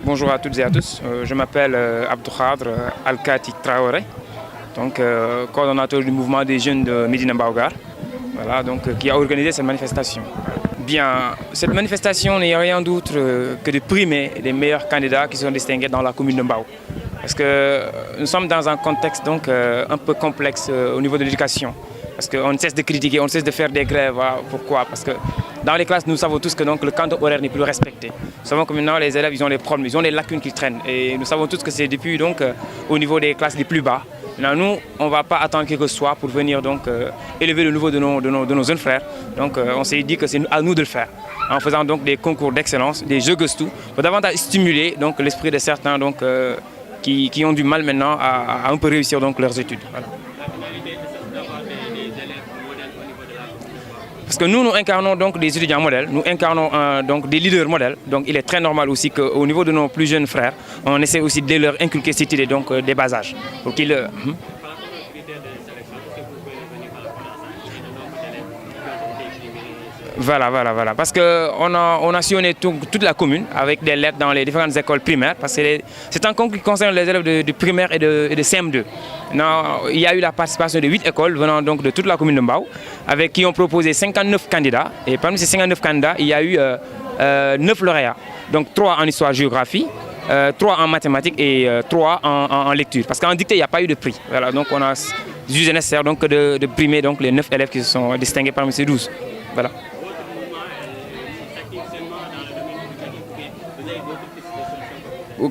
Bonjour à toutes et à tous. Je m'appelle Abdou Khadr Al-Kati Traoré, donc coordonnateur du mouvement des jeunes de Médina Mbao-Gare, voilà, donc, qui a organisé cette manifestation. Bien, cette manifestation n'est rien d'autre que de primer les meilleurs candidats qui sont distingués dans la commune de Mbao. Parce que nous sommes dans un contexte donc, un peu complexe au niveau de l'éducation. Parce qu'on ne cesse de critiquer, on ne cesse de faire des grèves. Voilà. Pourquoi? Parce que dans les classes, nous savons tous que donc, le canton horaire n'est plus respecté. Nous savons que maintenant, les élèves, ils ont des problèmes, ils ont des lacunes qui traînent. Et nous savons tous que c'est depuis donc, au niveau des classes les plus bas. Maintenant, nous, on ne va pas attendre quelque soit pour venir donc, élever le niveau de nos jeunes frères. Donc, on s'est dit que c'est à nous de le faire. En faisant donc des concours d'excellence, des jeux Gustou, pour davantage stimuler l'esprit de certains donc, qui ont du mal maintenant à un peu réussir donc, leurs études. Voilà. Parce que nous incarnons donc des étudiants modèles, nous incarnons donc des leaders modèles. Donc il est très normal aussi qu'au niveau de nos plus jeunes frères, on essaie aussi de leur inculquer cette idée donc, des bas âges. Pour qu'ils, Voilà. Parce qu'on a sillonné toute la commune avec des lettres dans les différentes écoles primaires. Parce que c'est un concours qui concerne les élèves de primaire et de CM2. Il y a eu la participation de 8 écoles venant donc de toute la commune de Mbao, avec qui ont proposé 59 candidats. Et parmi ces 59 candidats, il y a eu 9 lauréats. Donc 3 en histoire-géographie, 3 en mathématiques et 3 en lecture. Parce qu'en dictée, il n'y a pas eu de prix. Voilà, donc on a jugé nécessaire donc, de primer donc, les 9 élèves qui se sont distingués parmi ces 12. Voilà.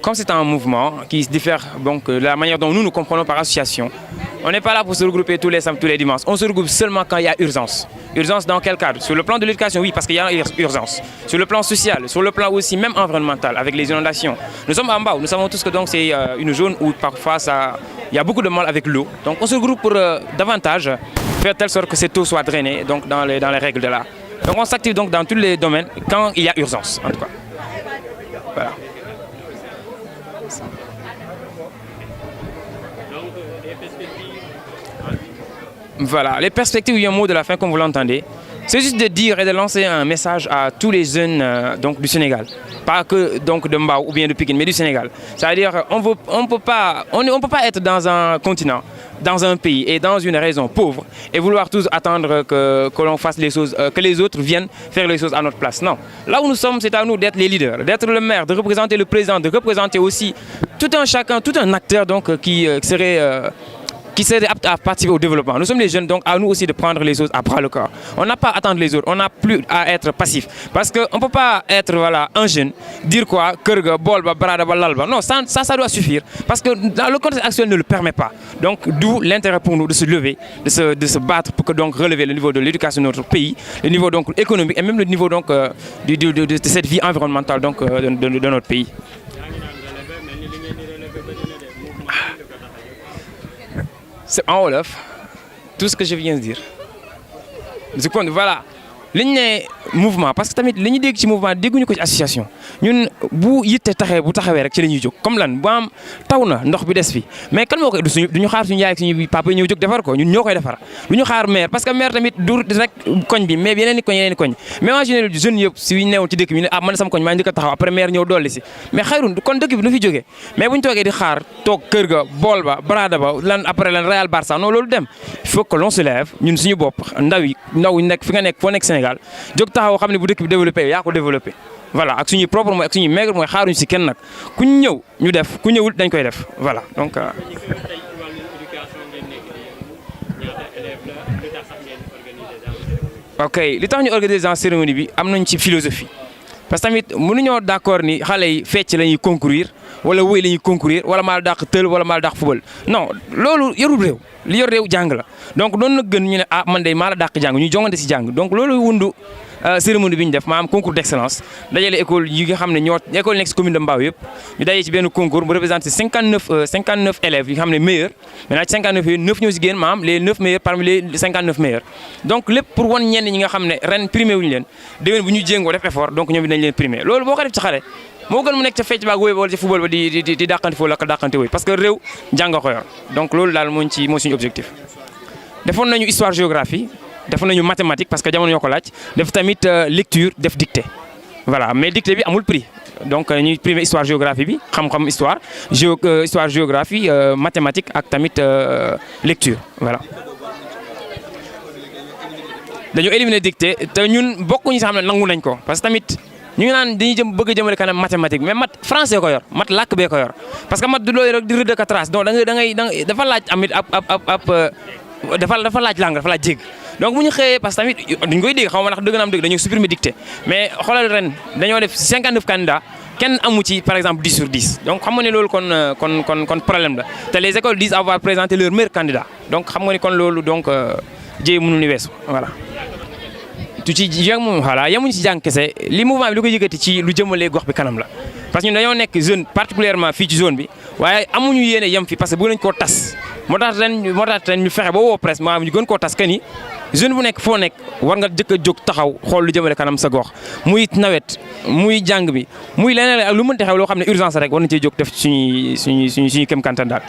Comme c'est un mouvement qui se diffère donc, de la manière dont nous comprenons par association, on n'est pas là pour se regrouper tous les dimanches. On se regroupe seulement quand il y a urgence. Urgence dans quel cadre? Sur le plan de l'éducation, oui, parce qu'il y a urgence. Sur le plan social, sur le plan aussi même environnemental, avec les inondations. Nous sommes en bas, nous savons tous que c'est une zone où parfois il y a beaucoup de mal avec l'eau. Donc on se regroupe pour davantage faire telle sorte que cette eau soit drainée donc, dans les règles de l'art. Donc on s'active donc dans tous les domaines quand il y a urgence, en tout cas. Voilà. Voilà, les perspectives, il y a un mot de la fin comme vous l'entendez. C'est juste de dire et de lancer un message à tous les jeunes donc, du Sénégal. Pas que donc, de Mbao ou bien de Pikine, mais du Sénégal. C'est-à-dire qu'on ne peut pas être dans un continent, dans un pays et dans une région pauvre et vouloir tous attendre que l'on fasse les choses, que les autres viennent faire les choses à notre place. Non. Là où nous sommes, c'est à nous d'être les leaders, d'être le maire, de représenter le président, de représenter aussi tout un acteur donc, qui serait apte à participer au développement. Nous sommes les jeunes, donc à nous aussi de prendre les choses à bras le corps. On n'a pas à attendre les autres, on n'a plus à être passif. Parce qu'on ne peut pas être un jeune, dire quoi, Kurga, Bolba, Brada, Lalba. Non, ça doit suffire. Parce que dans le contexte actuel ne le permet pas. Donc d'où l'intérêt pour nous de se lever, de se battre pour que, donc, relever le niveau de l'éducation de notre pays, le niveau donc, économique et même le niveau donc, de cette vie environnementale donc, de notre pays. C'est en Wolof, tout ce que je viens de dire. Je compte, voilà. Le mouvement, parce que tamit li ñu dégg ci mouvement dégguñu ko ci association ñun bu yitte taxee bu taxawee rek ci la ñuy jóg comme lan bu am taw na ndox bi des fi mais kan moo koy duñu xaar suñu yaay ak suñu papa ñëw jóg defar ko ñun ñoo koy defar duñu xaar maire parce que maire tamit du rek koñ bi mais yeneen i koñ mais en général jeunes yëpp si newoon ci dëkk bi ne ah man sama koñ maa njëkk a taxaw après maire ñëw dolli si mais xayrun kon dëkk bi du fi jógee mais buñ toogee di xaar toog kër ga bool ba brada ba lan après lan Real Barça non loolu dem il faut que l'on se lève ñun suñu bopp ndaw nekk fi nga nekk foo nekk Sénégal jóg taxaw xam ne bu dëkk bi développé yaa ko développé voilà ak suñuy propre mooy ak suñuy maigre mooy xaaruñu si kenn nag ku ñu ñëw ñu def ku ñëwul dañ koy def voilà donc. ok li tax ñu organiser en cérémonie bi am nañ ci philosophie parce que tamit mënuñoo d'accord ni xale yi fecc la ñuy concourir wala wéy la ñuy concourir wala maa dàq tël wala maa dàq football non loolu yorul réew li yor réew jàng la donc doon na gën ñu ne ah man de maa la dàq jàng ñu jongante si jàng donc loolu wundu cérémonie bi ñu def maanaam concours d'excellence dajale école yi nga xam ne école nekk si commune de Mbao yëpp ñu dajee ci benn concours mu représenté 59 élèves yi nga xam ne meilleurs maintenant ci 59 yooyu 9 ñoo si génn maanaam les 9 meilleurs parmi les 59 meilleurs donc lépp pour wan ñenn ñi nga xam ne ren primé wuñu leen déwén bu ñu jéngoo def effort donc ñoom dinañ leen primé loolu boo ko def ci xale moo gën mu nekk ca fecc baag wóoy ba wala ci football ba di dàqante foofu la ko dàqante wóoy parce que réew jàng ko yor donc loolu daal moo suñu objectif defoon nañu histoire géographie defoon nañu mathématique parce que jamono ñoo ko laaj def tamit lecture def dictée voilà mais dictée bi amul prix donc ñuy primer histoire géographie bi xam-xam histoire histoire géographie mathématique ak tamit lecture voilà. dañoo éliminer dictée te ñun bokkuñu si xam ne nangu nañ ko parce que tamit ñu ngi naan dañuy bëgg a jëmale kanam mathématique mais mat français ko yor mat làkk bee ko yor parce que mat du looy rek di rëdd ak trace donc da ngay dafa laaj amit dafa laaj langue dafa laaj jégg donc bu ñu xëyee parce que tamit duñ koy dégg xaw ma ndax dëgg na am dëgg dañoo supprimer dictée mais xoolal ren dañoo def 59 candidats kenn amu ci par exemple 10 sur 10 donc xam nga ne loolu kon problème la te les écoles disent avoir présenté leur meilleur candidat donc xam nga ni kon loolu donc jéey mënul ni weesu voilà. tu ci yem voilà yemuñu ci jàng kese li mouvement bi li ko yëkkati ci lu jëmalee gox bi kanam la parce que ñun dañoo nekk jeune particulièrement fii ci zone bi waaye amuñu yéene yem fi parce que bëgg nañ koo tas moo tax ren ñu fexe ba woo presse maanaam ñu gën koo tas que ni jeune bu nekk foo nekk war nga jëkk a jóg taxaw xool lu jëmale kanam sa gox muy nawet muy jàng bi muy leneen ak lu mënti xew loo xam ne urgence rek war nañ cee jóg def suñuy kem kantan daal